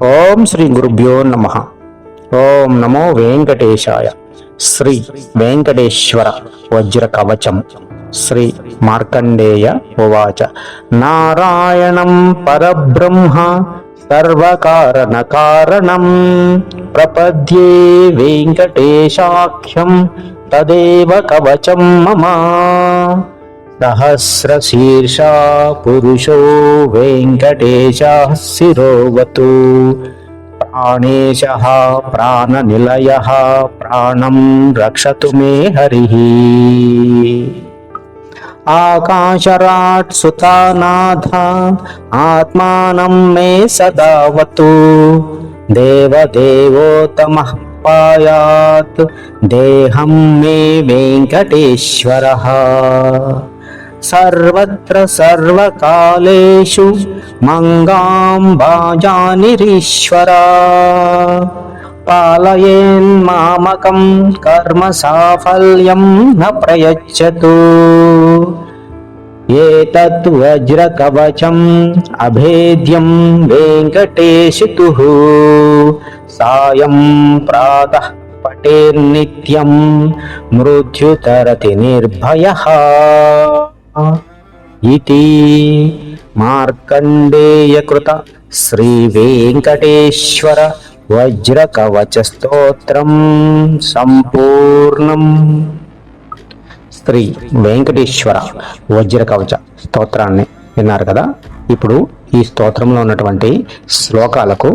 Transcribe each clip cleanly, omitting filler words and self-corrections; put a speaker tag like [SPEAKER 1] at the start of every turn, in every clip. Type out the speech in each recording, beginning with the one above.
[SPEAKER 1] ఓం శ్రీ గురుభ్యో నమః. ఓం నమో వెంకటేశాయ. శ్రీ వెంకటేశ్వర వజ్ర కవచం. శ్రీ మార్కండేయ ఉవాచ. నారాయణం పరబ్రహ్మ సర్వకారణ కారణం ప్రపద్యే వెంకటేశాఖ్యం తదేవ కవచం మమ. సహస్రశీర్షా పురుషో వెంకటేశః శిరోవతు. ప్రాణేశః ప్రాణనిలయః ప్రాణం రక్షతు మే హరిః. ఆకాశరాట్ సుతానాథ ఆత్మానం మే సదావతు. దేవదేవోత్తమః పాయాత్ దేహం మే వెంకటేశ్వరః. సర్వత్ర సర్వకాలేషు మంగాం భాజానిరీశ్వరా. పాలయేన్మామకం కర్మ సాఫల్యం న ప్రయచ్చతు. ఏతత్ వజ్రకవచం అభేద్యం వెంకటేశితుః. సాయం ప్రాతః పఠేన్నిత్యం మృత్యుతరతి నిర్భయః. ఇతి మార్కండేయకృత శ్రీ వెంకటేశ్వర వజ్రకవచ స్తోత్రం సంపూర్ణం. శ్రీ వెంకటేశ్వర వజ్రకవచ స్తోత్రాన్ని విన్నారు కదా. ఇప్పుడు ఈ స్తోత్రంలో ఉన్నటువంటి శ్లోకాలకు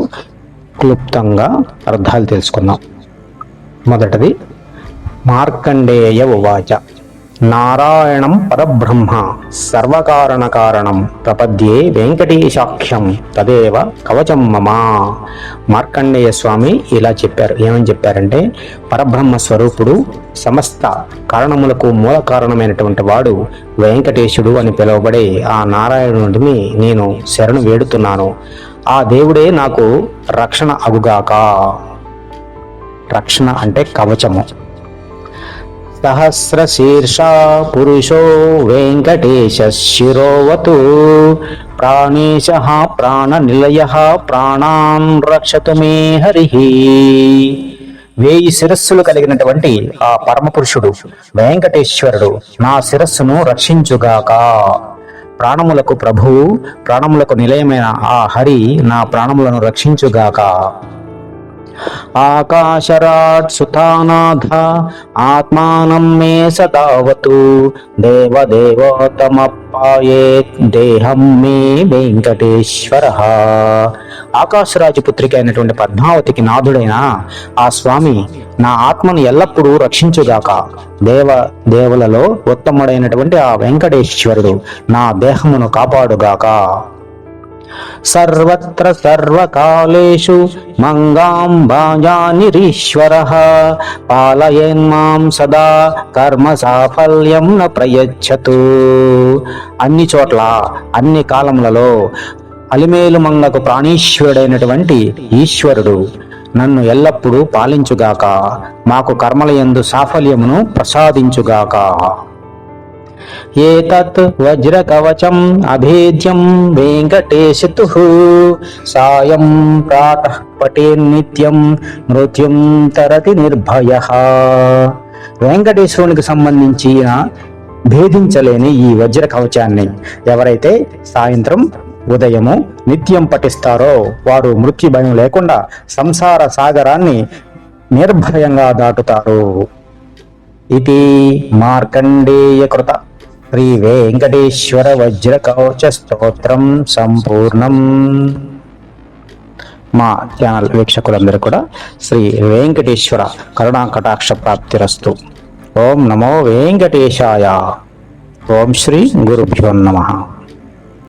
[SPEAKER 1] క్లుప్తంగా అర్థాలు తెలుసుకుందాం. మొదటిది, మార్కండేయ ఉవాచ. నారాయణం పరబ్రహ్మ సర్వకారణ కారణం ప్రపద్యే వెంకటేశాఖ్యం తదేవ కవచం మమ. మార్కండేయ స్వామి ఇలా చెప్పారు. ఏమని చెప్పారంటే, పరబ్రహ్మ స్వరూపుడు, సమస్త కారణములకు మూల కారణమైనటువంటి వాడు వెంకటేశుడు అని పిలువబడే ఆ నారాయణుడిని నేను శరణు వేడుతున్నాను. ఆ దేవుడే నాకు రక్షణ అగుగాక. రక్షణ అంటే కవచము. సహస్రశీర్షా పురుషో వెంకటేశ శిరోవతు. ప్రాణేశః ప్రాణనిలయః ప్రాణాన్ రక్షతు మే హరిః. 1000 శిరస్సులు కలిగినటువంటి ఆ పరమపురుషుడు వెంకటేశ్వరుడు నా శిరస్సును రక్షించుగాక. ప్రాణములకు ప్రభువు, ప్రాణములకు నిలయమైన ఆ హరి నా ప్రాణములను రక్షించుగాక. ఆకాశరాట్ సుతానాథ ఆత్మానం మే సదావతు. దేవదేవోత్తమప్పాయేత్ దేహం మే వెంకటేశ్వరః. ఆకాశరాజు పుత్రిక అయినటువంటి పద్మావతికి నాథుడైన ఆ స్వామి నా ఆత్మను ఎల్లప్పుడూ రక్షించుగాక. దేవులలో ఉత్తముడైనటువంటి ఆ వెంకటేశ్వరుడు నా దేహమును కాపాడుగాక. సర్వత్ర సర్వకాలేషు మంగాం భాజానిరీశ్వరః. పాలయేన్మాం సదా కర్మ సాఫల్యం న ప్రయచ్చతు. అన్ని చోట్ల అన్ని కాలములలో అలిమేలు మంగకు ప్రాణీశ్వరుడైనటువంటి ఈశ్వరుడు నన్ను ఎల్లప్పుడూ పాలించుగాక. మాకు కర్మలయందు సాఫల్యమును ప్రసాదించుగాక. ఏతత్ వజ్రకవచం అభేద్యం వెంకటేశితుః. సాయం ప్రాతః పఠేన్నిత్యం మృత్యుం తరతి నిర్భయః. వెంకటేశ్వరునికి సంబంధించిన భేదించలేని ఈ వజ్ర కవచాన్ని ఎవరైతే సాయంత్రం ఉదయము నిత్యం పఠిస్తారో వారు మృత్యు భయం లేకుండా సంసార సాగరాన్ని నిర్భయంగా దాటుతారు. ఇది మార్కండేయకృత శ్రీ వెంకటేశ్వర వజ్ర కవచ స్తోత్రం సంపూర్ణం. మా ఛానల్ వీక్షకులందరూ కూడా శ్రీ వెంకటేశ్వర కరుణా కటాక్ష ప్రాప్తిరస్తు. ఓం నమో వెంకటేశాయ. ఓం శ్రీ గురుభ్యో నమః.